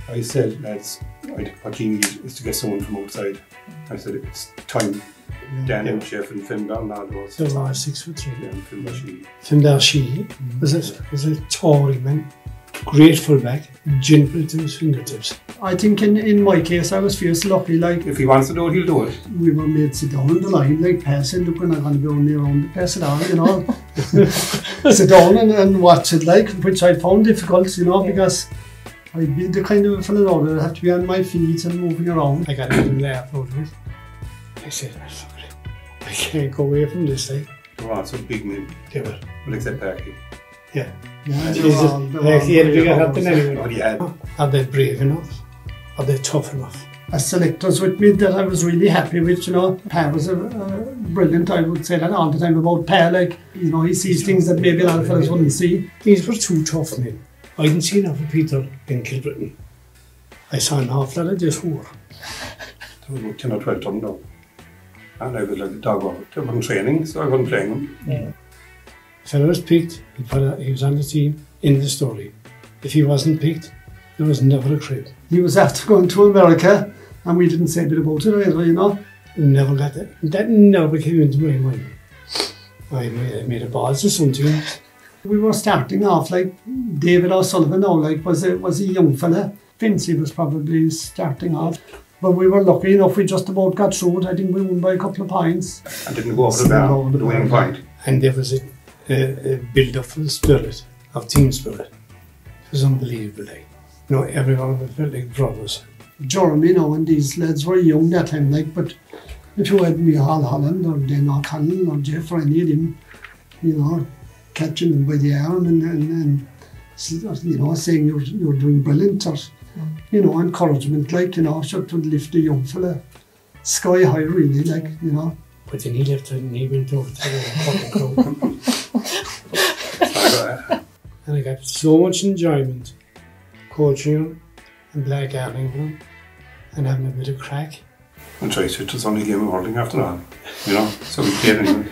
I said, lads, what you need is to get someone from outside. I said, it's time. Dan and Chef and Finn down now. Those are 6'3". Yeah, and Finn Dashy. Finn Dashy was a Tory man, great fullback, gentle to his fingertips. I think in my case I was fierce lucky, like if he wants to do it, he'll do it. We were made to sit down on the line, like passing, look, we're not going to be only around to pass it on, you know. Sit down and watch it, like, which I found difficult, you know, because I'd be the kind of fellow now that I'd have to be on my feet and moving around. I got a little laugh out of it. I said, I can't go away from this, like. There were some big men. They were. Well, except Parky. Yeah. Yeah, He had a bigger hat than anyone. What he had. Are they brave enough? Are they tough enough? As selectors with me that I was really happy with, you know. Pa was brilliant, I would say that all the time about Pa, like, you know, he sees things that maybe a lot of fellas wouldn't see. These were two tough men. I didn't see enough of Peter in Kilbrittain. I saw an awful lot of this war. There was about 10 or 12 of them now. And I was like a dog. They weren't training, so I wasn't playing them. Yeah. If I was picked, he was on the team in the story. If he wasn't picked, there was never a crib. He was after going to America, and we didn't say a bit about it either, you know. Never got that. That never came into my mind. I made a balls or something. We were starting off like David O'Sullivan now, like was a young fella. Fincy was probably starting off. But we were lucky enough, we just about got through it. I think we won by a couple of points. And didn't go over the bar with the winning point. And there was a build-up of spirit, of team spirit. It was unbelievable. Like. You know, everyone felt like brothers. Jeremy, you know, and these lads were young that time, like, but if you had Micheál Holland or Dan O'Connell or Jeff or any of them, you know, catching them by the arm and you know, saying you're doing brilliant, or, you know, encouragement, like, you know, should lift the young fella sky high, really, like, you know. But then he left it and he went over to the crowd. And I got so much enjoyment coaching him and blackguarding him and having a bit of crack. And try to, it was only a game of hurling after all, you know, so we played anyway.